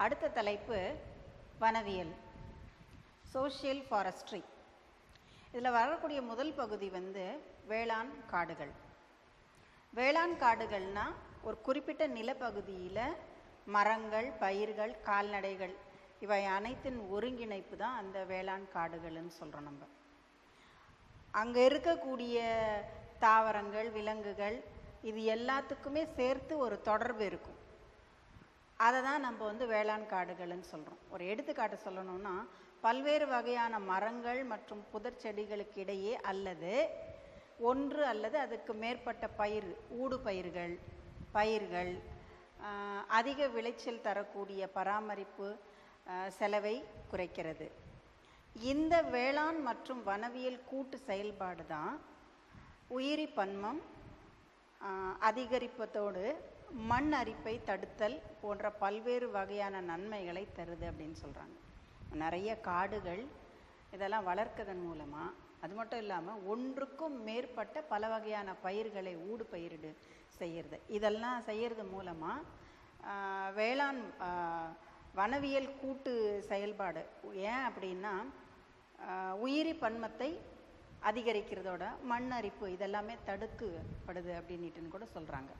அடுத்த தலைப்பு வனவியல், social forestry. இதில் வரக்கூடிய முதல் பகுதி வேளாண் காடுகள். வேளாண் காடுகள்னால் ஒரு குறிப்பிட்ட நிலப்பகுதியில் மரங்கள், பயிர்கள், கால்நடைகள் இவை அனைத்தின் ஒருங்கிணைப்பு தான் அந்த வேளாண் காடுகள்னு சொல்கிறோம். நம்ம அங்கே இருக்கக்கூடிய தாவரங்கள், விலங்குகள் இது எல்லாத்துக்குமே சேர்த்து ஒரு தொடர்பு இருக்கும். அதை தான் நம்ம வேளாண் காடுகள்னு சொல்கிறோம். ஒரு எடுத்துக்காட்டு சொல்லணும்னா, பல்வேறு வகையான மரங்கள் மற்றும் புதர் செடிகளுக்கு இடையே அல்லது ஒன்று அல்லது அதுக்கு மேற்பட்ட ஊடு பயிர்கள் அதிக விளைச்சல் தரக்கூடிய பராமரிப்பு செலவை குறைக்கிறது. இந்த வேளாண் மற்றும் வனவியல் கூட்டு செயல்பாடு தான் உயிரி பன்மம் அதிகரிப்பதோடு மண் அரிப்பை தடுத்தல் போன்ற பல்வேறு வகையான நன்மைகளை தருது அப்படின்னு சொல்கிறாங்க. நிறைய காடுகள் இதெல்லாம் வளர்க்கதன் மூலமாக, அது மட்டும் இல்லாமல் ஒன்றுக்கும் மேற்பட்ட பல வகையான பயிர்களை ஊடு பயிரிடு செய்கிறது. இதெல்லாம் செய்கிறது மூலமாக வேளாண் வனவியல் கூட்டு செயல்பாடு ஏன் அப்படின்னா, உயிரி பன்மத்தை அதிகரிக்கிறதோட மண் அரிப்பு இதெல்லாமே தடுக்கப்படுது அப்படின்னுட்டுன்னு கூட சொல்கிறாங்க.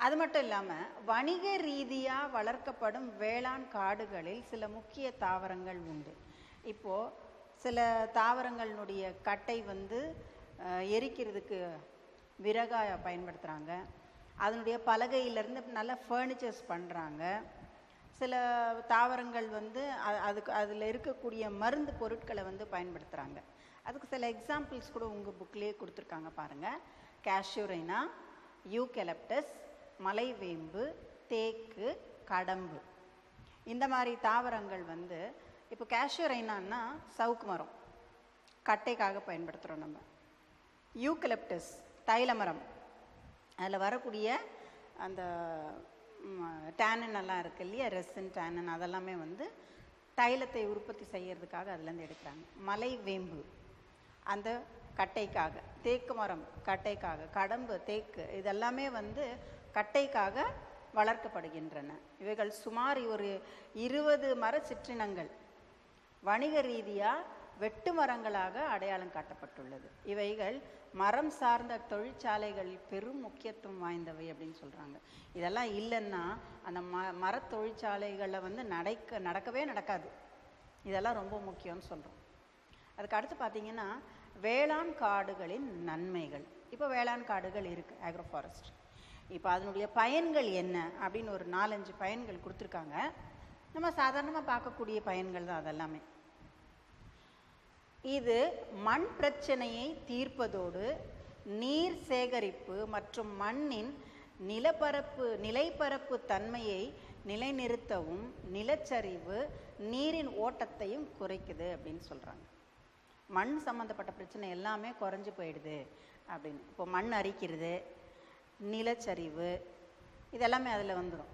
அது மட்டும் இல்லாமல் வணிக ரீதியாக வளர்க்கப்படும் வேளாண் காடுகளில் சில முக்கிய தாவரங்கள் உண்டு. இப்போது சில தாவரங்களினுடைய கட்டை எரிக்கிறதுக்கு விறகாக பயன்படுத்துகிறாங்க. அதனுடைய பலகையிலேருந்து நல்ல ஃபர்னிச்சர்ஸ் பண்ணுறாங்க. சில தாவரங்கள் அதில் இருக்கக்கூடிய மருந்து பொருட்களை பயன்படுத்துகிறாங்க. அதுக்கு சில எக்ஸாம்பிள்ஸ் கூட உங்கள் புக்லேயே கொடுத்துருக்காங்க பாருங்கள். கேஷ்யூரைனா, யூகலிப்டஸ், மலைவேம்பு, தேக்கு, கடம்பு, இந்த மாதிரி தாவரங்கள் இப்போ கேஷ்யூரைனான்னா சவுக்கு மரம், கட்டைக்காக பயன்படுத்துகிறோம் நம்ம. யூகலிப்டஸ் தைல மரம், அதில் வரக்கூடிய அந்த டேனன் எல்லாம் இருக்குது இல்லையா, ரெசின், டேனன், அதெல்லாமே தைலத்தை உற்பத்தி செய்கிறதுக்காக அதுலேருந்து எடுக்கிறாங்க. மலைவேம்பு அந்த கட்டைக்காக, தேக்கு மரம் கட்டைக்காக, கடம்பு, தேக்கு இதெல்லாமே கட்டைக்காக வளர்க்கப்படுகின்றன. இவைகள் சுமார் ஒரு 20 மர சிற்றினங்கள் வணிக ரீதியாக வெட்டு மரங்களாக அடையாளம் காட்டப்பட்டுள்ளது. இவைகள் மரம் சார்ந்த தொழிற்சாலைகளில் பெரும் முக்கியத்துவம் வாய்ந்தவை அப்படின்னு சொல்கிறாங்க. இதெல்லாம் இல்லைன்னா அந்த மர தொழிற்சாலைகளில் நடக்கவே நடக்காது. இதெல்லாம் ரொம்ப முக்கியம்னு சொல்கிறோம். அதுக்கு அடுத்து பார்த்திங்கன்னா, வேளாண் காடுகளின் நன்மைகள். இப்போ வேளாண் காடுகள் இருக்குது, ஆக்ரோ ஃபாரஸ்ட். இப்போ அதனுடைய பயன்கள் என்ன அப்படின்னு ஒரு 4-5 பயன்கள் கொடுத்துருக்காங்க. நம்ம சாதாரணமாக பார்க்கக்கூடிய பயன்கள் தான் அதெல்லாமே. இது மண் பிரச்சனையை தீர்ப்பதோடு நீர் சேகரிப்பு மற்றும் மண்ணின் நிலைப்பரப்பு தன்மையை நிலைநிறுத்தவும் நிலச்சரிவு, நீரின் ஓட்டத்தையும் குறைக்குது அப்படின்னு சொல்கிறாங்க. மண் சம்மந்தப்பட்ட பிரச்சனை எல்லாமே குறைஞ்சி போயிடுது அப்படின்னு. இப்போ மண் அரிக்கிறது, நிலச்சரிவு இதெல்லாமே அதில் வந்துடும்.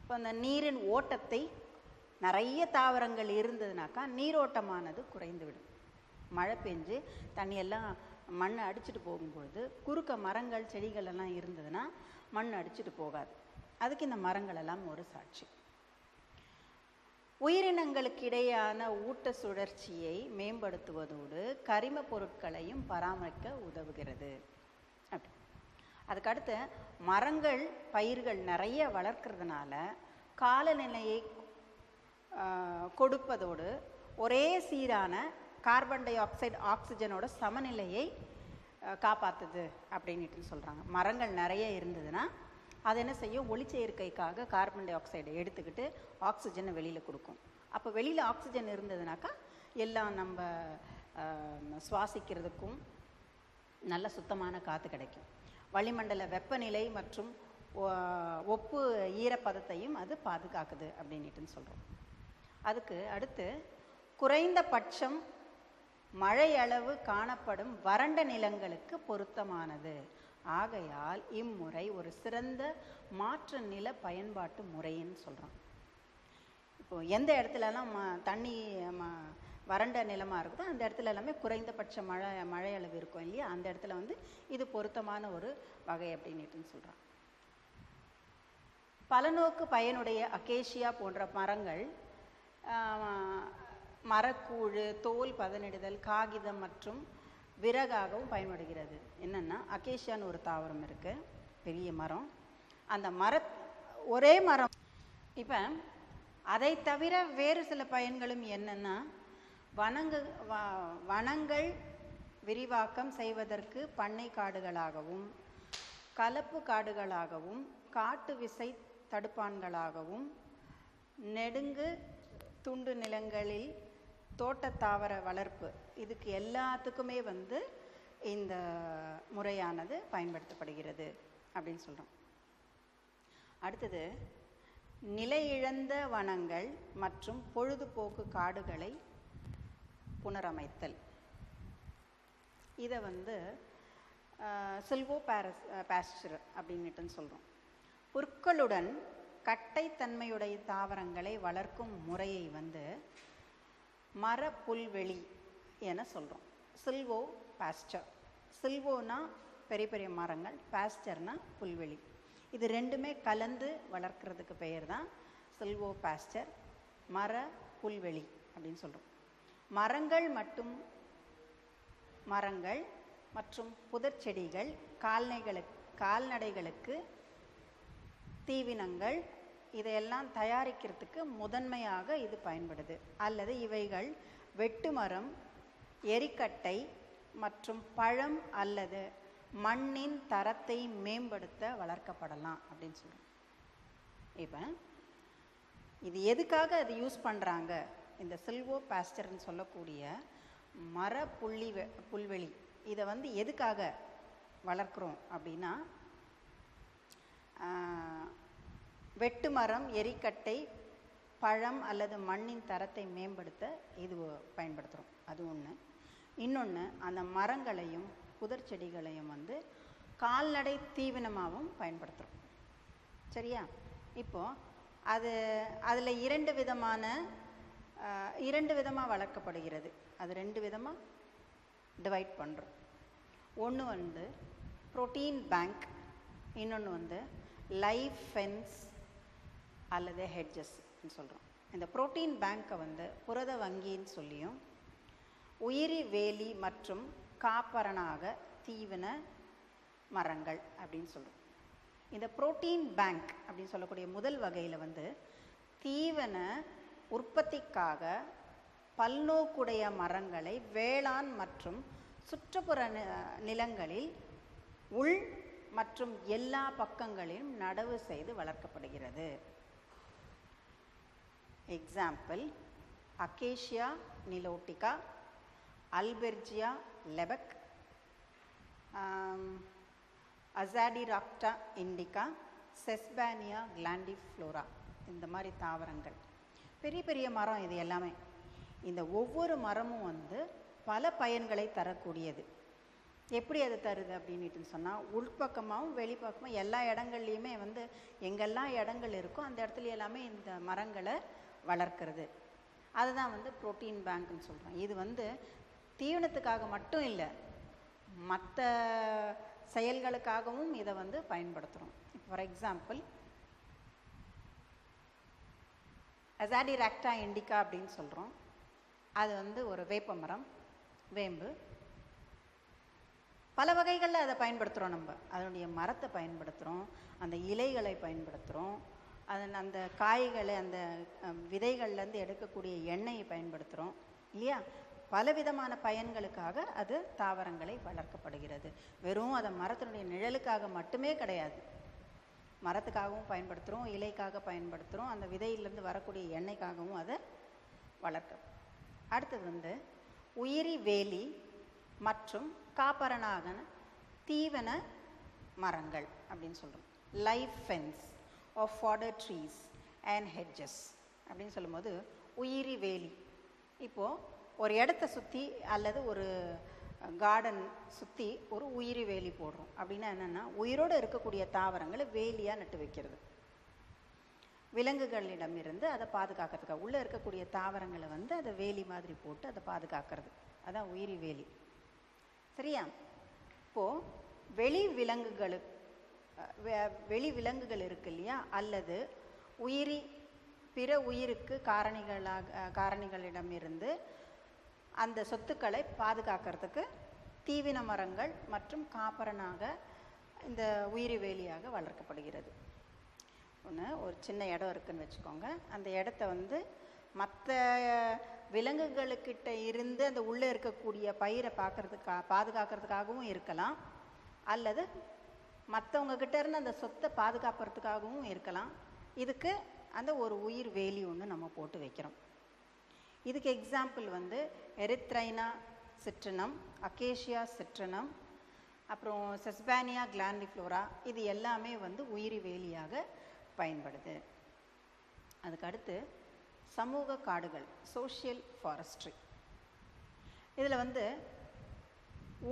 இப்போ அந்த நீரின் ஓட்டத்தை, நிறைய தாவரங்கள் இருந்ததுனாக்கா நீரோட்டமானது குறைந்து விடும். மழை பெஞ்சு தண்ணியெல்லாம் மண் அடிச்சுட்டு போகும்பொழுது குறுக்க மரங்கள், செடிகள் எல்லாம் இருந்ததுன்னா மண் அடிச்சுட்டு போகாது. அதுக்கு இந்த மரங்கள் எல்லாம் ஒரு சாட்சி. உயிரினங்களுக்கு இடையான ஊட்ட சுழற்சியை மேம்படுத்துவதோடு கரிம பொருட்களையும் பராமரிக்க உதவுகிறது. அப்படி அதுக்கடுத்து மரங்கள், பயிர்கள் நிறைய வளர்க்கறதுனால காலநிலையை கொடுப்பதோடு ஒரே சீரான கார்பன் டை ஆக்சைடு, ஆக்சிஜனோட சமநிலையை காப்பாற்றுது அப்படின்ட்டு சொல்கிறாங்க. மரங்கள் நிறைய இருந்ததுன்னா அது என்ன செய்யும், ஒளிச்சேர்க்கைக்காக கார்பன் டை ஆக்சைடை எடுத்துக்கிட்டு ஆக்சிஜனை வெளியில் கொடுக்கும். அப்போ வெளியில் ஆக்சிஜன் இருந்ததுனாக்கா எல்லாம் நம்ம சுவாசிக்கிறதுக்கும் நல்ல சுத்தமான காற்று கிடைக்கும். வளிமண்டல வெப்பநிலை மற்றும் ஒப்பு ஈரப்பதத்தையும் அது பாதுகாக்குது அப்படின்ட்டு சொல்கிறோம். அதுக்கு அடுத்து குறைந்தபட்சம் மழை அளவு காணப்படும் வறண்ட நிலங்களுக்கு பொருத்தமானது. ஆகையால் இம்முறை ஒரு சிறந்த மாற்று நில பயன்பாட்டு முறைன்னு சொல்கிறோம். இப்போது எந்த இடத்துலலாம் தண்ணி வறண்ட நிலமாக இருக்குதோ அந்த இடத்துல எல்லாமே குறைந்தபட்ச மழை அளவு இருக்கும் இல்லையா, அந்த இடத்துல இது பொருத்தமான ஒரு வகை அப்படின்னுட்டு சொல்கிறான். பலநோக்கு பயனுடைய அகேஷியா போன்ற மரங்கள் மரக்கூழு, தோல் பதனிடுதல், காகிதம் மற்றும் விறகாகவும் பயன்படுகிறது. என்னென்னா, அகேஷியான்னு ஒரு தாவரம் இருக்குது, பெரிய மரம். அந்த ஒரே மரம். இப்போ அதை தவிர வேறு சில பயன்களும் என்னென்னா, வனங்கள் விரிவாக்கம் செய்வதற்கு பண்ணை காடுகளாகவும், கலப்பு காடுகளாகவும், காட்டு விசை தடுப்பான்களாகவும், நெடுங்கு துண்டு நிலங்களில் தோட்ட தாவர வளர்ப்பு, இதுக்கு எல்லாத்துக்குமே இந்த முறையானது பயன்படுத்தப்படுகிறது அப்படின்னு சொல்கிறோம். அடுத்தது, நிலையிழந்த வனங்கள் மற்றும் பொழுதுபோக்கு காடுகளை புனரமைத்தல். இதை சில்வோ பாஸ்டர் அப்படின்னுட்டு சொல்கிறோம். புற்களுடன் கட்டைத்தன்மையுடைய தாவரங்களை வளர்க்கும் முறையை மர புல்வெளி என சொல்கிறோம். சில்வோ பாஸ்டர். சில்வோனா பெரிய பெரிய மரங்கள், பாஸ்டர்னா புல்வெளி. இது ரெண்டுமே கலந்து வளர்க்குறதுக்கு பெயர் தான் சில்வோ பாஸ்டர், மர புல்வெளி அப்படின்னு சொல்கிறோம். மரங்கள் மற்றும் புதர் செடிகள், கால்நடைகளுக்கு தீவினங்கள், இதையெல்லாம் தயாரிக்கிறதுக்கு முதன்மையாக இது பயன்படுது. அல்லது இவைகள் வெட்டுமரம், எரிக்கட்டை மற்றும் பழம் அல்லது மண்ணின் தரத்தை மேம்படுத்த வளர்க்கப்படலாம் அப்படின்னு சொல்கிறோம். இப்போ இது எதுக்காக அது யூஸ் பண்ணுறாங்க? இந்த சில்வோ பாஸ்டர்னு சொல்லக்கூடிய மர புல்வெளி இதை எதுக்காக வளர்க்குறோம் அப்படின்னா, வெட்டு மரம், எரிக்கட்டை, பழம் அல்லது மண்ணின் தரத்தை மேம்படுத்த இது பயன்படுத்துகிறோம். அது ஒன்று. இன்னொன்று, அந்த மரங்களையும் புதர் செடிகளையும் கால்நடை தீவனமாகவும் பயன்படுத்துகிறோம். சரியா? இப்போது அதில் இரண்டு விதமாக வளர்க்கப்படுகிறது. அது ரெண்டு விதமாக டிவைட் பண்ணுறோம். ஒன்று புரோட்டீன் பேங்க், இன்னொன்று லைவ் ஃபென்ஸ் அல்லது ஹெட்ஜஸ் சொல்கிறோம். இந்த புரோட்டீன் பேங்க்கை புரத வங்கின்னு சொல்லியும், உயிரி வேலி மற்றும் காப்பரணாக தீவன மரங்கள் அப்படின்னு சொல்கிறோம். இந்த புரோட்டீன் பேங்க் அப்படின்னு சொல்லக்கூடிய முதல் வகையில் தீவன உற்பத்திக்காக பல்நோக்குடைய மரங்களை வேளாண் மற்றும் சுற்றுப்புற நிலங்களில் உள் மற்றும் எல்லா பக்கங்களிலும் நடவு செய்து வளர்க்கப்படுகிறது. Example, Acacia nilotica, Albizia lebbeck, Azadirachta indica, Sesbania grandiflora, இந்த மாதிரி தாவரங்கள். பெரிய பெரிய மரம் இது எல்லாமே. இந்த ஒவ்வொரு மரமும் பல பயன்களை தரக்கூடியது. எப்படி அது தருது அப்படின்ட்டு சொன்னால், உள்பக்கமாகவும் வெளிப்பக்கமும் எல்லா இடங்கள்லையுமே எங்கெல்லாம் இடங்கள் இருக்கோ அந்த இடத்துல எல்லாமே இந்த மரங்களை வளர்க்கிறது. அதுதான் புரோட்டீன் பேங்க்னு சொல்கிறோம். இது தீவனத்துக்காக மட்டும் இல்லை, மற்ற செயல்களுக்காகவும் இதை பயன்படுத்துகிறோம். ஃபார் எக்ஸாம்பிள், அசாடிராக்டா இண்டிகா அப்படின்னு சொல்கிறோம். அது ஒரு வேப்ப மரம், வேம்பு. பல வகைகளில் அதை பயன்படுத்துகிறோம். நம்ம அதனுடைய மரத்தை பயன்படுத்துகிறோம், அந்த இலைகளை பயன்படுத்துகிறோம், அந்த காய்களை, அந்த விதைகள்லேருந்து எடுக்கக்கூடிய எண்ணெயை பயன்படுத்துகிறோம் இல்லையா? பலவிதமான பயன்களுக்காக அது தாவரங்களை வளர்க்கப்படுகிறது. வெறும் அதை மரத்தினுடைய நிழலுக்காக மட்டுமே கிடையாது, மரத்துக்காகவும் பயன்படுத்துகிறோம், இலைக்காக பயன்படுத்துகிறோம், அந்த விதையிலேருந்து வரக்கூடிய எண்ணெய்க்காகவும் அதை வளர்க்க. அடுத்தது உயிரி வேலி மற்றும் காப்பரணாக தீவன மரங்கள் அப்படின்னு சொல்கிறோம். Life fence of fodder trees and hedges அப்படின்னு சொல்லும்போது, உயிரி வேலி. இப்போது ஒரு இடத்த சுற்றி அல்லது ஒரு கார்டன் சுற்றி ஒரு உயிரி வேலி போடுறோம் அப்படின்னா என்னென்னா, உயிரோடு இருக்கக்கூடிய தாவரங்களை வேலியாக நட்டு வைக்கிறது. விலங்குகளிடமிருந்து அதை பாதுகாக்கிறதுக்காக உள்ளே இருக்கக்கூடிய தாவரங்களை அதை வேலி மாதிரி போட்டு அதை பாதுகாக்கிறது. அதான் உயிரி வேலி. சரியா? இப்போது வெளி விலங்குகளுக்கு வெளி விலங்குகள் இருக்கு இல்லையா, அல்லது பிற உயிருக்கு காரணிகளிடமிருந்து அந்த சொத்துக்களை பாதுகாக்கிறதுக்கு தீவின மரங்கள் மற்றும் காப்பரனாக இந்த உயிரி வேலியாக வளர்க்கப்படுகிறது. ஒரு சின்ன இடம் இருக்குன்னு வச்சுக்கோங்க. அந்த இடத்த மற்ற விலங்குகளுக்கிட்ட இருந்து அந்த உள்ளே இருக்கக்கூடிய பயிரை பாதுகாக்கிறதுக்காகவும் இருக்கலாம், அல்லது மற்றவங்க கிட்ட இருந்து அந்த சொத்தை பாதுகாக்கிறதுக்காகவும் இருக்கலாம். இதுக்கு அந்த ஒரு உயிர் வேலி ஒன்று நம்ம போட்டு வைக்கிறோம். இதுக்கு எக்ஸாம்பிள் எரித்ரைனா சிட்ரினம், அக்கேஷியா சிட்ரினம், அப்புறம் செஸ்பானியா கிளாண்டிஃப்ளோரா, இது எல்லாமே உயிரி வேலியாக பயன்படுது. அதுக்கு அடுத்து சமூக காடுகள், சோஷியல் ஃபாரஸ்ட்ரி. இதில்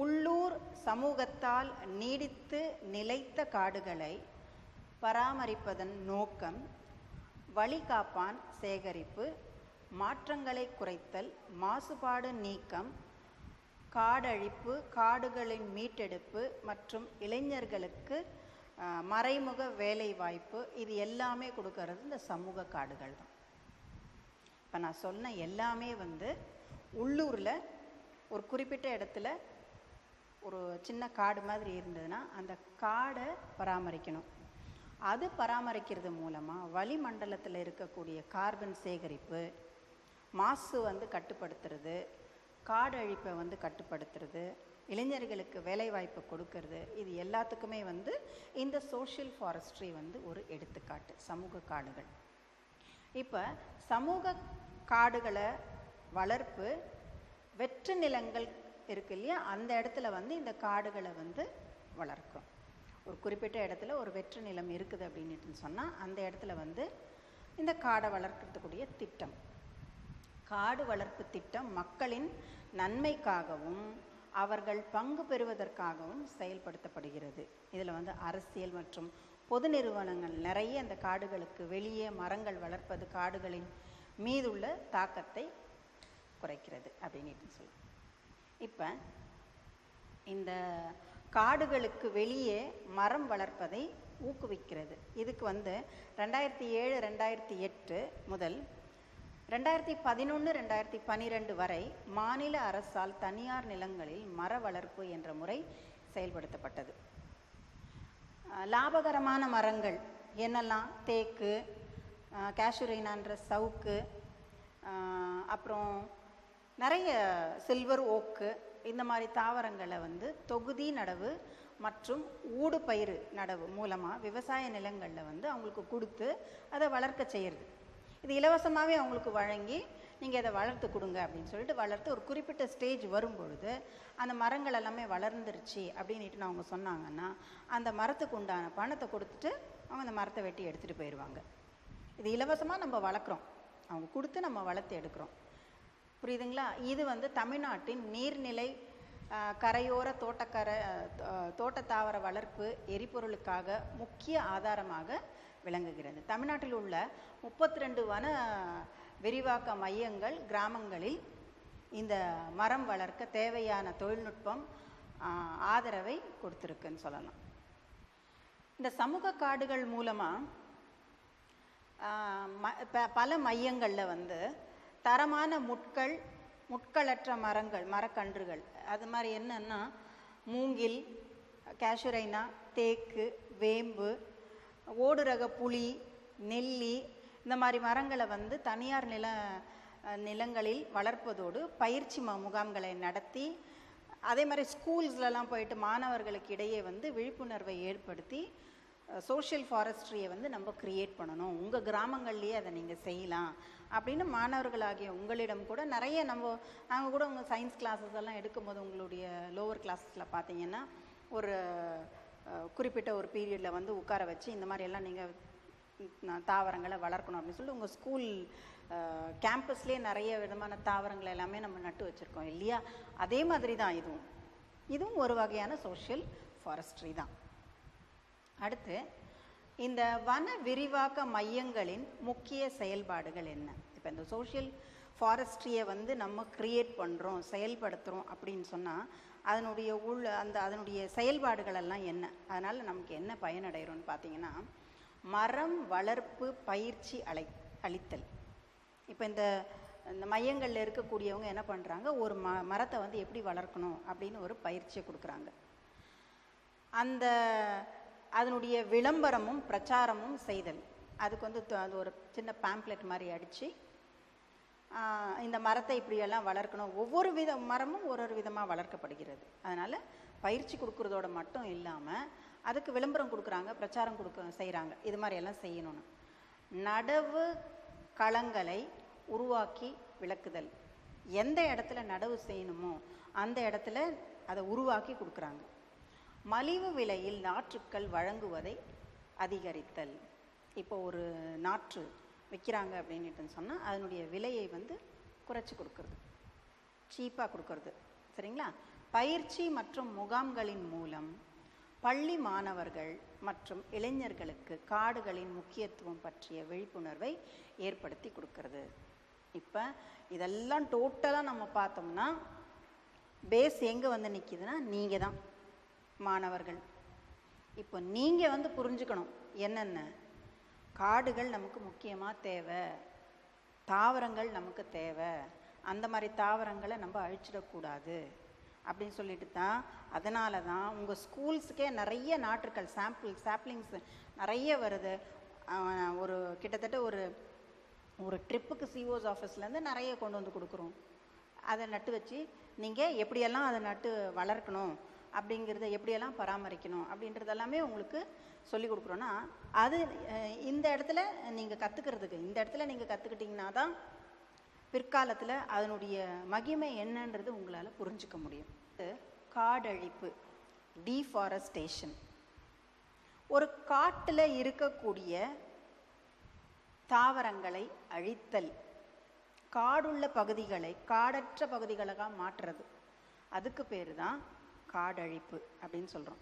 உள்ளூர் சமூகத்தால் நீடித்து நிலைத்த காடுகளை பராமரிப்பதன் நோக்கம் வழிகாப்பான் சேகரிப்பு, மாற்றங்களை குறைத்தல், மாசுபாடு நீக்கம், காடழிப்பு, காடுகளின் மீட்டெடுப்பு மற்றும் இளைஞர்களுக்கு மறைமுக வேலை வாய்ப்பு, இது எல்லாமே கொடுக்கறது இந்த சமூக காடுகள் தான். இப்போ நான் சொன்ன எல்லாமே உள்ளூரில் ஒரு குறிப்பிட்ட இடத்துல ஒரு சின்ன காடு மாதிரி இருந்ததுன்னா அந்த காடை பராமரிக்கணும். அது பராமரிக்கிறது மூலமாக வளிமண்டலத்தில் இருக்கக்கூடிய கார்பன் சேகரிப்பு, மாசு கட்டுப்படுத்துறது, காடழிப்பை கட்டுப்படுத்துறது, இளைஞர்களுக்கு வேலைவாய்ப்பு கொடுக்கறது, இது எல்லாத்துக்குமே இந்த சோஷியல் ஃபாரஸ்ட்ரி ஒரு எடுத்துக்காட்டு, சமூக காடுகள். இப்போ சமூக காடுகளை வளர்ப்பு வெற்று நிலங்கள் இருக்கு இல்லையா, அந்த இடத்துல இந்த காடுகளை வளர்க்கும். ஒரு குறிப்பிட்ட இடத்துல ஒரு வெற்று நிலம் இருக்குது அப்படின்ட்டு சொன்னால் அந்த இடத்துல இந்த காடை வளர்க்கறதுக்குரிய திட்டம், காடு வளர்ப்பு திட்டம் மக்களின் நன்மைக்காகவும் அவர்கள் பங்கு பெறுவதற்காகவும் செயல்படுத்தப்படுகிறது. இதில் அரசியல் மற்றும் பொது நிறுவனங்கள் நிறைய அந்த காடுகளுக்கு வெளியே மரங்கள் வளர்ப்பது காடுகளின் மீதுள்ள தாக்கத்தை குறைக்கிறது அப்படின்ட்டு சொல்லலாம். இப்போ இந்த காடுகளுக்கு வெளியே மரம் வளர்ப்பதை ஊக்குவிக்கிறது. இதுக்கு 2007, 2008 முதல் 2011, 2012 வரை மாநில அரசால் தனியார் நிலங்களில் மர வளர்ப்பு என்ற முறை செயல்படுத்தப்பட்டது. லாபகரமான மரங்கள் என்னெல்லாம்? தேக்கு, கேஷுரைனான்ற சவுக்கு, அப்புறம் நிறைய சில்வர் ஓக்கு, இந்த மாதிரி தாவரங்களை தொகுதி நடவு மற்றும் ஊடு பயிர் நடவு மூலமாக விவசாய நிலங்களில் அவங்களுக்கு கொடுத்து அதை வளர்க்க செய்கிறது. இது இலவசமாகவே அவங்களுக்கு வழங்கி நீங்கள் இதை வளர்த்து கொடுங்க அப்படின்னு சொல்லிட்டு வளர்த்து ஒரு குறிப்பிட்ட ஸ்டேஜ் வரும்பொழுது அந்த மரங்கள் எல்லாமே வளர்ந்துருச்சு அப்படின்ட்டு அவங்க சொன்னாங்கன்னா அந்த மரத்துக்கு உண்டான பணத்தை கொடுத்துட்டு அவங்க அந்த மரத்தை வெட்டி எடுத்துகிட்டு போயிடுவாங்க. இது இலவசமாக நம்ம வளர்க்குறோம், அவங்க கொடுத்து நம்ம வளர்த்து எடுக்கிறோம். புரியுதுங்களா? இது தமிழ்நாட்டின் நீர்நிலை கரையோர தோட்ட தாவர வளர்ப்பு எரிபொருளுக்காக முக்கிய ஆதாரமாக விளங்குகிறது. தமிழ்நாட்டில் உள்ள 32 வன விரிவாக்க மையங்கள் கிராமங்களில் இந்த மரம் வளர்க்க தேவையான தொழில்நுட்பம் ஆதரவை கொடுத்துருக்குன்னு சொல்லலாம். இந்த சமூக காடுகள் மூலமாக பல மையங்களில் தரமான முட்களற்ற மரக்கன்றுகள், அது மாதிரி என்னன்னா மூங்கில், கேஷுரைனா, தேக்கு, வேம்பு, ஓடு ரக புளி, நெல்லி, இந்த மாதிரி மரங்களை தனியார் நிலங்களில் வளர்ப்பதோடு பயிற்சி முகாம்களை நடத்தி அதே மாதிரி ஸ்கூல்ஸ்லலாம் போயிட்டு மாணவர்களுக்கு இடையே விழிப்புணர்வை ஏற்படுத்தி சோஷியல் ஃபாரஸ்ட்ரியை நம்ம க்ரியேட் பண்ணணும், உங்கள் கிராமங்கள்லேயே அதை நீங்கள் செய்யலாம் அப்படின்னு மாணவர்களாகிய உங்களிடம் கூட நிறைய நாங்கள் கூட உங்கள் சயின்ஸ் கிளாஸஸ் எல்லாம் எடுக்கும்போது உங்களுடைய லோவர் கிளாஸஸில் பார்த்தீங்கன்னா ஒரு குறிப்பிட்ட ஒரு பீரியடில் உட்கார வச்சு இந்த மாதிரி எல்லாம் நீங்கள் தாவரங்களை வளர்க்கணும் அப்படின்னு சொல்லிட்டு உங்கள் ஸ்கூல் கேம்பஸ்லேயே நிறைய விதமான தாவரங்களை எல்லாமே நம்ம நட்டு வச்சுருக்கோம் இல்லையா? அதே மாதிரி தான் இதுவும் ஒரு வகையான சோஷியல் ஃபாரஸ்ட்ரி தான். அடுத்து இந்த வன விரிவாக்க மையங்களின் முக்கிய செயல்பாடுகள் என்ன? இப்போ இந்த சோஷியல் ஃபாரஸ்ட்ரியை நம்ம க்ரியேட் பண்ணுறோம், செயல்படுத்துகிறோம் அப்படின்னு சொன்னால் அதனுடைய அதனுடைய செயல்பாடுகள் எல்லாம் என்ன, அதனால் நமக்கு என்ன பயனடைகிறோன்னு பார்த்தீங்கன்னா, மரம் வளர்ப்பு பயிற்சி அளித்தல். இப்போ இந்த மையங்களில் இருக்கக்கூடியவங்க என்ன பண்ணுறாங்க, ஒரு மரத்தை வந்து எப்படி வளர்க்கணும் அப்படின்னு ஒரு பயிற்சியை கொடுக்குறாங்க. அதனுடைய விளம்பரமும் பிரச்சாரமும் செய்தல். அதுக்கு வந்து அது ஒரு சின்ன பேம்ப்ளெட் மாதிரி அடித்து இந்த மரத்தை இப்படியெல்லாம் வளர்க்கணும், ஒவ்வொரு மரமும் ஒரு விதமாக வளர்க்கப்படுகிறது. அதனால் பயிற்சி கொடுக்குறதோட மட்டும் இல்லாமல் அதுக்கு விளம்பரம் கொடுக்குறாங்க, பிரச்சாரம் செய்கிறாங்க. இது மாதிரியெல்லாம் செய்யணும்னு நடவு களங்களை உருவாக்கி விளக்குதல். எந்த இடத்துல நடவு செய்யணுமோ அந்த இடத்துல அதை உருவாக்கி கொடுக்குறாங்க. மலிவு விலையில் நாற்றுக்கள் வழங்குவதை அதிகரித்தல். இப்போ ஒரு நாற்று விற்கிறாங்க அப்படின்ட்டு சொன்னால் அதனுடைய விலையை வந்து குறைச்சி கொடுக்கறது, சீப்பாக கொடுக்கறது. சரிங்களா? பயிற்சி மற்றும் முகாம்களின் மூலம் பள்ளி மாணவர்கள் மற்றும் இளைஞர்களுக்கு காடுகளின் முக்கியத்துவம் பற்றிய விழிப்புணர்வை ஏற்படுத்தி கொடுக்கறது. இப்போ இதெல்லாம் டோட்டலாக நம்ம பார்த்தோம்னா பேஸ் எங்கே வந்து நிற்கிதுன்னா நீங்கள் தான் மாணவர்கள். இப்போ நீங்கள் வந்து புரிஞ்சுக்கணும் என்னென்ன காடுகள் நமக்கு முக்கியமாக தேவை, தாவரங்கள் நமக்கு தேவை, அந்த மாதிரி தாவரங்களை நம்ம அழிச்சிடக்கூடாது அப்படின்னு சொல்லிட்டு தான், அதனால தான் உங்கள் ஸ்கூல்ஸுக்கே நிறைய நாற்றுக்கள் சாப்ளிங்ஸ் நிறைய வருது. ஒரு கிட்டத்தட்ட ஒரு ட்ரிப்புக்கு சிஓஸ் ஆஃபீஸ்லேருந்து நிறைய கொண்டு வந்து கொடுக்குறோம். அதை நட்டு வச்சு நீங்கள் எப்படியெல்லாம் அதை நட்டு வளர்க்கணும் அப்படிங்கிறத எப்படியெல்லாம் பராமரிக்கணும் அப்படின்றது எல்லாமே உங்களுக்கு சொல்லி கொடுக்குறோன்னா, அது இந்த இடத்துல நீங்கள் கற்றுக்கிட்டிங்கன்னா தான் பிற்காலத்தில் அதனுடைய மகிமை என்னன்றது உங்களால் புரிஞ்சிக்க முடியும். காடழிப்பு, டீஃபாரஸ்டேஷன். ஒரு காட்டில் இருக்கக்கூடிய தாவரங்களை அழித்தல், காடுள்ள பகுதிகளை காடற்ற பகுதிகளாக மாற்றுறது, அதுக்கு பேர் தான் காடழிப்பு அப்படின்னு சொல்கிறோம்.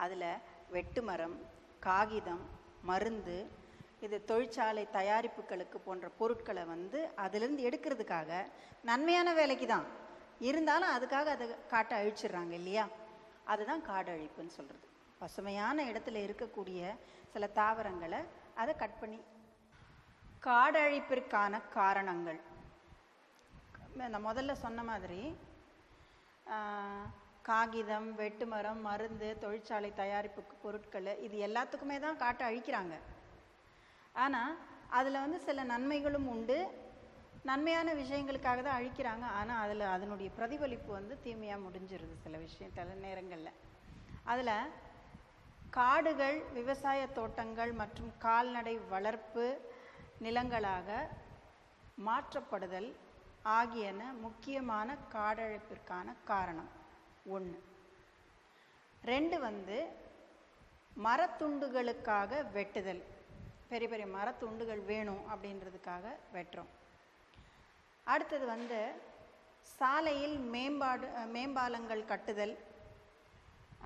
அதில் வெட்டு மரம், காகிதம், மருந்து, இது தொழிற்சாலை தயாரிப்புகளுக்கு போன்ற பொருட்களை வந்து அதிலிருந்து எடுக்கிறதுக்காக நன்மையான வேலைக்கு தான் இருந்தாலும் அதுக்காக அதை காட்டை அழிச்சிடுறாங்க இல்லையா? அதுதான் காடழிப்புன்னு சொல்கிறது. பசுமையான இடத்துல இருக்கக்கூடிய சில தாவரங்களை அதை கட் பண்ணி. காடழிப்பிற்கான காரணங்கள் நான் முதல்ல சொன்ன மாதிரி காகிதம், வெட்டுமரம், மருந்து, தொழிற்சாலை தயாரிப்பு பொருட்கள், இது எல்லாத்துக்குமே தான் காட்டை அழிக்கிறாங்க. ஆனால் அதில் வந்து சில நன்மைகளும் உண்டு, நன்மையான விஷயங்களுக்காக தான் அழிக்கிறாங்க. ஆனால் அதனுடைய பிரதிபலிப்பு வந்து தீமையாக முடிஞ்சிருது சில நேரங்களில். அதில் காடுகள், விவசாய தோட்டங்கள் மற்றும் கால்நடை வளர்ப்பு நிலங்களாக மாற்றப்படுதல் ஆகியன முக்கியமான காடழிப்பிற்கான காரணம். 1. 2 வந்து மரத்துண்டுகளுக்காக வெட்டுதல். பெரிய பெரிய மரத்துண்டுகள் வேணும் அப்படின்றதுக்காக வெட்டுறோம். அடுத்தது வந்து சாலையில் மேம்பாலங்கள் கட்டுதல்,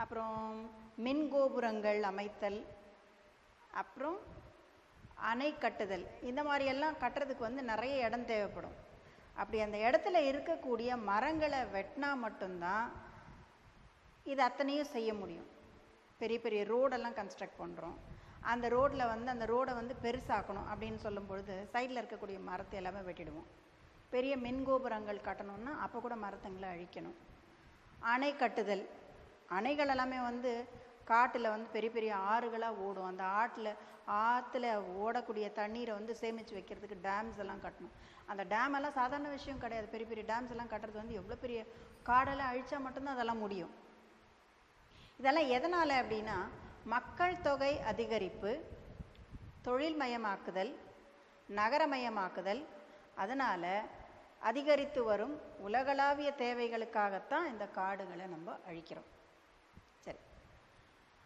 அப்புறம் மின்கோபுரங்கள் அமைத்தல், அப்புறம் அணை கட்டுதல். இந்த மாதிரியெல்லாம் கட்டுறதுக்கு வந்து நிறைய இடம் தேவைப்படும். அப்படி அந்த இடத்துல இருக்கக்கூடிய மரங்களை வெட்டினா மட்டும்தான் இது அத்தனையும் செய்ய முடியும். பெரிய பெரிய ரோடெல்லாம் கன்ஸ்ட்ரக்ட் பண்ணுறோம். அந்த ரோட்டில் வந்து அந்த ரோடை வந்து பெருசாக்கணும் அப்படின்னு சொல்லும் பொழுது சைடில் இருக்கக்கூடிய மரத்தை எல்லாமே வெட்டிடுவோம். பெரிய மின்கோபுரங்கள் கட்டணும்னா அப்போ கூட மரத்துங்களை அழிக்கணும். அணை கட்டுதல், அணைகள் எல்லாமே வந்து காட்டில் வந்து பெரிய பெரிய ஆறுகளாக ஓடும். அந்த ஆற்றுல ஓடக்கூடிய தண்ணீரை வந்து சேமித்து வைக்கிறதுக்கு டேம்ஸ் எல்லாம் கட்டணும். அந்த டேம் எல்லாம் சாதாரண விஷயம் கிடையாது. பெரிய பெரிய டேம்ஸ் எல்லாம் கட்டுறது வந்து எவ்வளோ பெரிய காடெல்லாம் அழித்தா மட்டும்தான் அதெல்லாம் முடியும். இதெல்லாம் எதனால் அப்படின்னா, மக்கள் தொகை அதிகரிப்பு, தொழில்மயமாக்குதல், நகரமயமாக்குதல், அதனால் அதிகரித்து வரும் உலகளாவிய தேவைகளுக்காகத்தான் இந்த காடுகளை நம்ம அழிக்கிறோம். சரி,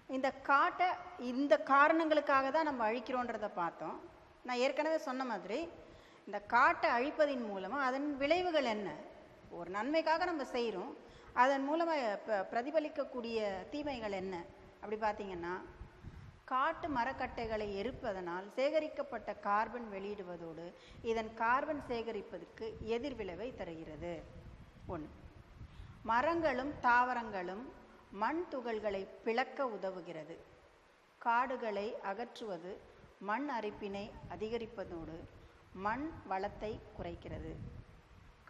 இந்த காட்டை இந்த காரணங்களுக்காக தான் நம்ம அழிக்கிறோன்றதை பார்த்தோம். நான் ஏற்கனவே சொன்ன மாதிரி இந்த காட்டை அழிப்பதின் மூலமாக அதன் விளைவுகள் என்ன? ஒரு நன்மைக்காக நம்ம செய்கிறோம், அதன் மூலமாக பிரதிபலிக்கக்கூடிய தீமைகள் என்ன அப்படி பார்த்தீங்கன்னா, காட்டு மரக்கட்டைகளை எரிப்பதனால் சேகரிக்கப்பட்ட கார்பன் வெளியிடுவதோடு இதன் கார்பன் சேகரிப்பதற்கு எதிர்விளைவை தருகிறது. 1. மரங்களும் தாவரங்களும் மண் துகள்களை பிளக்க உதவுகிறது. காடுகளை அகற்றுவது மண் அரிப்பினை அதிகரிப்பதோடு மண் வளத்தை குறைக்கிறது.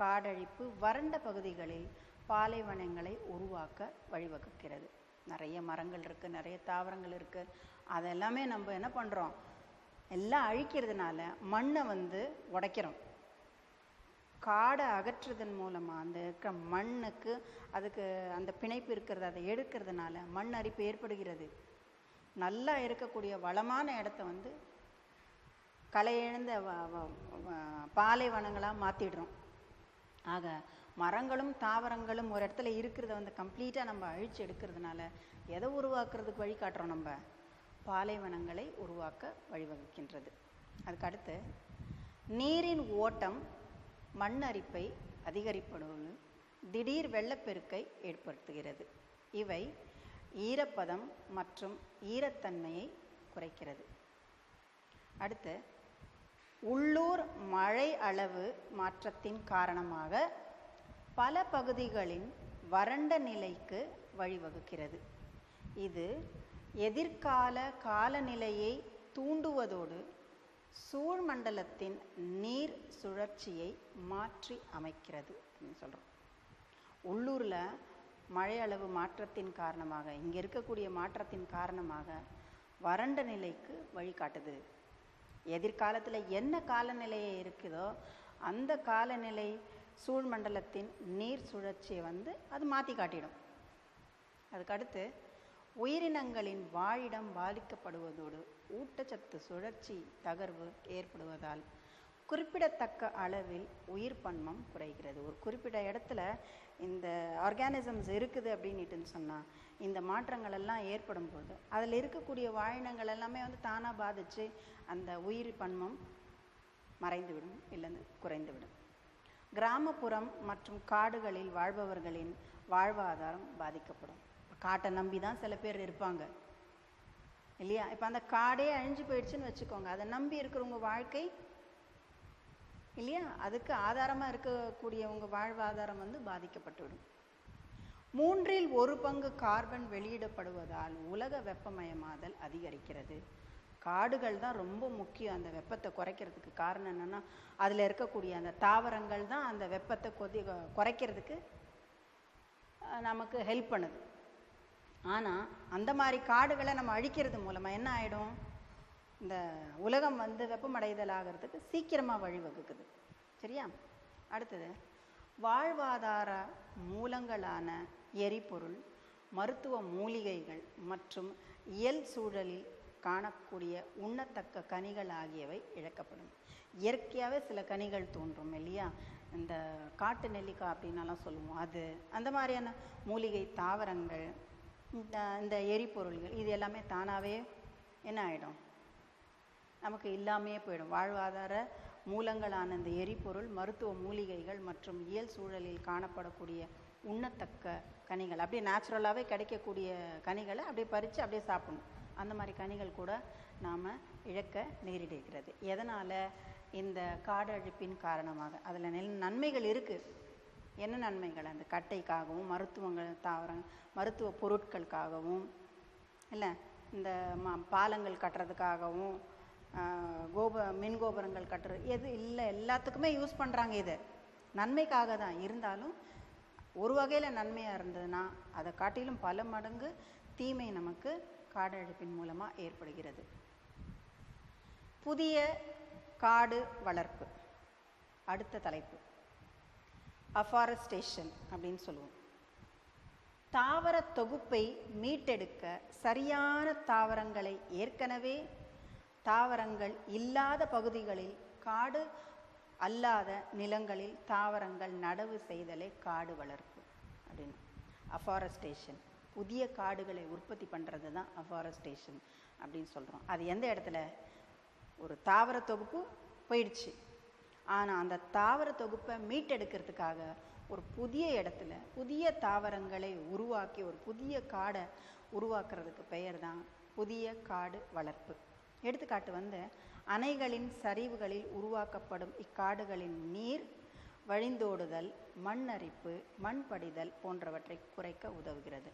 காடழிப்பு வறண்ட பகுதிகளில் பாலைவனங்களை உருவாக்க வழிவகுக்கிறது. நிறைய மரங்கள் இருக்குது, நிறைய தாவரங்கள் இருக்குது. அதெல்லாமே நம்ம என்ன பண்ணுறோம், எல்லாம் அழிக்கிறதுனால மண்ணை உடைக்கிறோம். காடை அகற்றுதன் மூலமாக அந்த இருக்கிற மண்ணுக்கு அதுக்கு அந்த பிணைப்பு இருக்கிறது, அதை எடுக்கிறதுனால மண் அரிப்பு ஏற்படுகிறது. நல்லா இருக்கக்கூடிய வளமான இடத்த களையிழந்த பாலைவனங்களாக மாற்றிடுறோம். ஆக மரங்களும் தாவரங்களும் ஒரு இடத்துல இருக்கிறத கம்ப்ளீட்டாக நம்ம அழிச்சு எடுக்கிறதுனால எதை உருவாக்குறதுக்கு வழிகாட்டுறோம், நம்ம பாலைவனங்களை உருவாக்க வழிவகுக்கின்றது. அதுக்கு அடுத்து நீரின் ஓட்டம் மண் அரிப்பை அதிகரிப்பதோடு திடீர் வெள்ளப்பெருக்கை ஏற்படுத்துகிறது. இவை ஈரப்பதம் மற்றும் ஈரத்தன்மையை குறைக்கிறது. அடுத்து உள்ளூர் மழை அளவு மாற்றத்தின் காரணமாக பல பகுதிகளின் வறண்ட நிலைக்கு வழிவகுக்கிறது. இது எதிர்கால காலநிலையை தூண்டுவதோடு சூழ்மண்டலத்தின் நீர் சுழற்சியை மாற்றி அமைக்கிறது அப்படின்னு சொல்கிறோம். உள்ளூரில் மழை அளவு மாற்றத்தின் காரணமாக, இங்கே இருக்கக்கூடிய மாற்றத்தின் காரணமாக வறண்ட நிலைக்கு வழிகாட்டுது. எதிர்காலத்தில் என்ன காலநிலையை இருக்குதோ அந்த காலநிலை சூழ்மண்டலத்தின் நீர் சுழற்சியை அது மாற்றி காட்டிடும். அதுக்கடுத்து உயிரினங்களின் வாழிடம் பாதிக்கப்படுவதோடு ஊட்டச்சத்து சுழற்சி தகர்வு ஏற்படுவதால் குறிப்பிடத்தக்க அளவில் உயிர் பன்மம் குறைகிறது. ஒரு குறிப்பிட்ட இடத்துல இந்த ஆர்கானிசம்ஸ் இருக்குது அப்படின்னுட்டு சொன்னால் இந்த மாற்றங்கள் எல்லாம் ஏற்படும் போது அதில் இருக்கக்கூடிய வாழினங்கள் எல்லாமே தானாக பாதித்து அந்த உயிர் பன்மம் மறைந்துவிடும், இல்லைன்னு குறைந்துவிடும். கிராமப்புறம் மற்றும் காடுகளில் வாழ்பவர்களின் வாழ்வாதாரம் பாதிக்கப்படும். காட்டை நம்பி தான் சில பேர் இருப்பாங்க இல்லையா? இப்போ அந்த காடே அழிஞ்சு போயிடுச்சுன்னு வச்சுக்கோங்க, அதை நம்பி இருக்கிறவங்க வாழ்க்கை இல்லையா, அதுக்கு ஆதாரமாக இருக்கக்கூடியவங்க வாழ்வாதாரம் பாதிக்கப்பட்டுவிடும். 1/3 கார்பன் வெளியிடப்படுவதால் உலக வெப்பமயமாதல் அதிகரிக்கிறது. காடுகள் தான் ரொம்ப முக்கியம் அந்த வெப்பத்தை குறைக்கிறதுக்கு. காரணம் என்னென்னா அதில் இருக்கக்கூடிய அந்த தாவரங்கள் தான் அந்த வெப்பத்தை குறைக்கிறதுக்கு நமக்கு ஹெல்ப் பண்ணுது. ஆனால் அந்த மாதிரி காடுகளை நம்ம அழிக்கிறது மூலமாக என்ன ஆகிடும், இந்த உலகம் வெப்பமடைதல் ஆகிறதுக்கு சீக்கிரமாக வழிவகுக்குது. சரியா? அடுத்தது வாழ்வாதார மூலங்களான எரிபொருள், மருத்துவ மூலிகைகள் மற்றும் இயல் சூழலில் காணக்கூடிய உண்ணத்தக்க கனிகள் ஆகியவை இழக்கப்படும். இயற்கையாகவே சில கனிகள் தோன்றும் இல்லையா, இந்த காட்டு நெல்லிக்காய் அப்படின்னலாம் சொல்லுவோம், அது அந்த மாதிரியான மூலிகை தாவரங்கள், இந்த எரிபொருள்கள், இது எல்லாமே தானாகவே என்ன ஆகிடும், நமக்கு இல்லாமையே போயிடும். வாழ்வாதார மூலங்களான இந்த எரிபொருள், மருத்துவ மூலிகைகள் மற்றும் இயல் சூழலில் காணப்படக்கூடிய உண்ணத்தக்க கனிகள், அப்படியே நேச்சுரலாகவே கிடைக்கக்கூடிய கனிகளை அப்படியே பறித்து அப்படியே சாப்பிடணும். அந்த மாதிரி கனிகள் கூட நாம் இழக்க நேரிடுகிறது. எதனால்? இந்த காடழிப்பின் காரணமாக. அதில் நன்மைகள் இருக்குது. என்ன நன்மைகள்? அந்த கட்டைக்காகவும், மருத்துவ பொருட்களுக்காகவும், இல்லை இந்த பாலங்கள் கட்டுறதுக்காகவும், மின் கோபுரங்கள் கட்டுறது, எது இல்லை எல்லாத்துக்குமே யூஸ் பண்ணுறாங்க. இது நன்மைக்காக தான் இருந்தாலும் ஒரு வகையில் நன்மையாக இருந்ததுன்னா அதை காட்டிலும் பல மடங்கு தீமை நமக்கு காடழிப்பின் மூலமாக ஏற்படுகிறது. புதிய காடு வளர்ப்பு அடுத்த தலைப்பு. அஃபாரஸ்டேஷன் அப்படின்னு சொல்லுவோம். தாவர தொகுப்பை மீட்டெடுக்க சரியான தாவரங்களை ஏற்கனவே தாவரங்கள் இல்லாத பகுதிகளில், காடு அல்லாத நிலங்களில் தாவரங்கள் நடவு செய்தலே காடு வளர்ப்பு அப்படின்னு. அஃபாரஸ்டேஷன், புதிய காடுகளை உற்பத்தி பண்ணுறது தான் அஃபாரஸ்டேஷன் அப்படின்னு சொல்கிறோம். அது எந்த இடத்துல? ஒரு தாவர தொகுப்பு போயிடுச்சு, ஆனால் அந்த தாவர தொகுப்பை மீட்டெடுக்கிறதுக்காக ஒரு புதிய இடத்துல புதிய தாவரங்களை உருவாக்கி ஒரு புதிய காடை உருவாக்குறதுக்கு பெயர் தான் புதிய காடு வளர்ப்பு. எடுத்துக்காட்டு அணைகளின் சரிவுகளில் உருவாக்கப்படும் இக்காடுகளின் நீர் வழிந்தோடுதல், மண் அரிப்பு, மண் படிதல் போன்றவற்றை குறைக்க உதவுகிறது.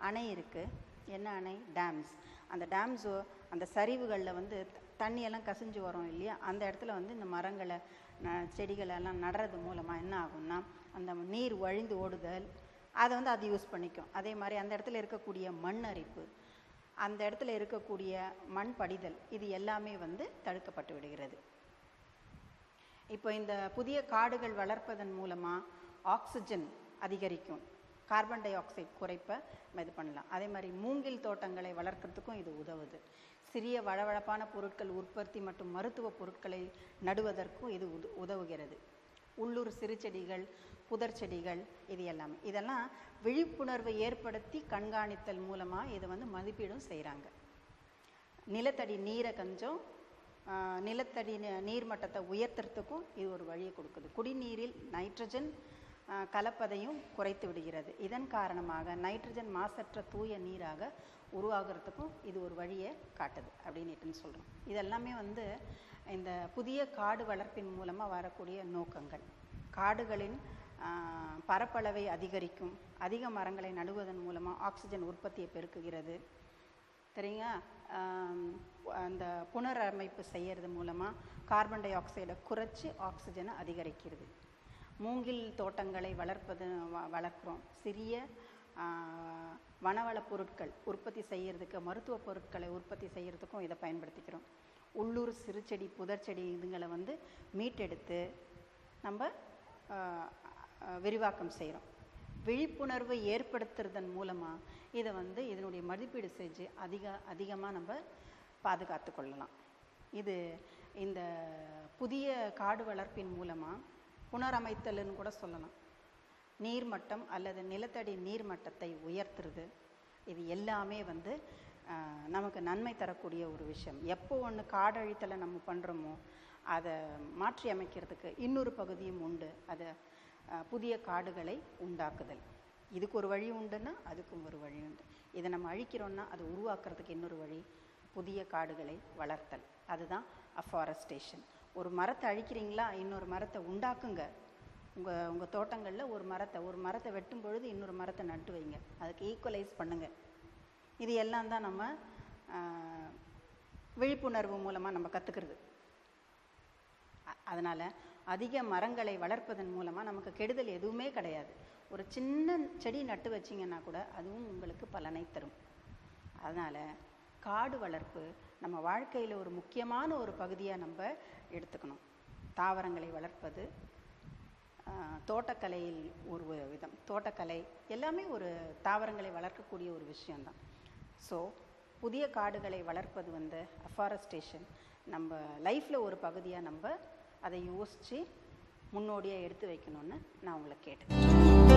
அணை இருக்குது. என்ன அணை? டேம்ஸ். அந்த டேம்ஸோ அந்த சரிவுகளில் வந்து தண்ணியெல்லாம் கசிஞ்சு வரும் இல்லையா, அந்த இடத்துல வந்து இந்த மரங்களை செடிகளெல்லாம் நடுறது மூலமாக என்ன ஆகும்னா அந்த நீர் வழிந்து ஓடுதல், அதை வந்து அது யூஸ் பண்ணிக்கும். அதே மாதிரி அந்த இடத்துல இருக்கக்கூடிய மண் அரிப்பு, அந்த இடத்துல இருக்கக்கூடிய மண் படிதல், இது எல்லாமே வந்து தடுக்கப்பட்டு விடுகிறது. இப்போ இந்த புதிய காடுகள் வளர்ப்பதன் மூலமாக ஆக்சிஜன் அதிகரிக்கும், கார்பன் டை ஆக்சைடு குறைப்ப இது பண்ணலாம். அதே மாதிரி மூங்கில் தோட்டங்களை வளர்க்குறதுக்கும் இது உதவுது. சிறிய வளவளப்பான பொருட்கள் உற்பத்தி மற்றும் மருத்துவ பொருட்களை நடுவதற்கும் இது உதவுகிறது. உள்ளூர் சிறுச்செடிகள், புதர் செடிகள், இது எல்லாமே இதெல்லாம் விழிப்புணர்வை ஏற்படுத்தி கண்காணித்தல் மூலமாக இதை வந்து மதிப்பீடும் செய்கிறாங்க. நிலத்தடி நீரை கொஞ்சம் நிலத்தடி நீர்மட்டத்தை உயர்த்துறதுக்கும் இது ஒரு வழியை கொடுக்குது. குடிநீரில் நைட்ரஜன் கலப்பதையும் குறைத்து விடுகிறது. இதன் காரணமாக நைட்ரஜன் மாசற்ற தூய நீராக உருவாகிறதுக்கும் இது ஒரு வழியை காட்டுது அப்படின்னுட்டுன்னு சொல்கிறோம். இதெல்லாமே வந்து இந்த புதிய காடு வளர்ப்பின் மூலமாக வரக்கூடிய நோக்கங்கள். காடுகளின் பரப்பளவை அதிகரிக்கும், அதிக மரங்களை நடுவதன் மூலமாக ஆக்சிஜன் உற்பத்தியை பெருக்குகிறது. சரிங்களா? அந்த புனரமைப்பு செய்கிறது மூலமாக கார்பன் டை ஆக்சைடை குறைச்சி ஆக்சிஜனை அதிகரிக்கிறது. மூங்கில் தோட்டங்களை வளர்க்குறோம். சிறிய வனவள பொருட்கள் உற்பத்தி செய்கிறதுக்கு, மருத்துவ பொருட்களை உற்பத்தி செய்கிறதுக்கும் இதை பயன்படுத்திக்கிறோம். உள்ளூர் சிறுச்செடி, புதர் செடி இதுங்களை வந்து மீட்டெடுத்து நம்ம விரிவாக்கம் செய்கிறோம். விழிப்புணர்வு ஏற்படுத்துறதன் மூலமாக இதை வந்து இதனுடைய மதிப்பீடு செஞ்சு அதிகமாக நம்ம பாதுகாத்து கொள்ளலாம். இது இந்த புதிய காடு வளர்ப்பின் மூலமாக புனரமைத்தல்னு கூட சொல்லலாம். நீர்மட்டம் அல்லது நிலத்தடி நீர்மட்டத்தை உயர்த்துறது, இது எல்லாமே வந்து நமக்கு நன்மை தரக்கூடிய ஒரு விஷயம். எப்போ ஒன்று காடழித்தலை நம்ம பண்ணுறோமோ அதை மாற்றி அமைக்கிறதுக்கு இன்னொரு பகுதியும் உண்டு. அதை புதிய காடுகளை உண்டாக்குதல். இதுக்கு ஒரு வழி உண்டுன்னா அதுக்கும் ஒரு வழி உண்டு. இதை நம்ம அழிக்கிறோன்னா அதை உருவாக்குறதுக்கு இன்னொரு வழி, புதிய காடுகளை வளர்த்தல். அதுதான் அஃபாரஸ்டேஷன். ஒரு மரத்தை அழிக்கிறீங்களா, இன்னொரு மரத்தை உண்டாக்குங்க. உங்கள் தோட்டங்களில் ஒரு மரத்தை வெட்டும் பொழுது இன்னொரு மரத்தை நட்டு வைங்க. அதுக்கு ஈக்குவலைஸ் பண்ணுங்கள். இது எல்லாம் தான் நம்ம விழிப்புணர்வு மூலமாக நம்ம கற்றுக்கிறது. அதனால் அதிக மரங்களை வளர்ப்பதன் மூலமாக நமக்கு கெடுதல் எதுவுமே கிடையாது. ஒரு சின்ன செடி நட்டு வச்சிங்கன்னா கூட அதுவும் உங்களுக்கு பலனை தரும். அதனால் காடு வளர்ப்பு நம்ம வாழ்க்கையில் ஒரு முக்கியமான ஒரு பகுதியாக நம்ம எடுத்துக்கணும். தாவரங்களை வளர்ப்பது, தோட்டக்கலையில் ஒரு விதம், தோட்டக்கலை எல்லாமே ஒரு தாவரங்களை வளர்க்கக்கூடிய ஒரு விஷயந்தான். ஸோ புதிய காடுகளை வளர்ப்பது வந்து அஃபாரஸ்டேஷன் நம்ம லைஃப்பில் ஒரு பகுதியாக நம்ம அதை யோசித்து முன்னோடியாக எடுத்து வைக்கணும்னு நான் உங்களை கேட்டேன்.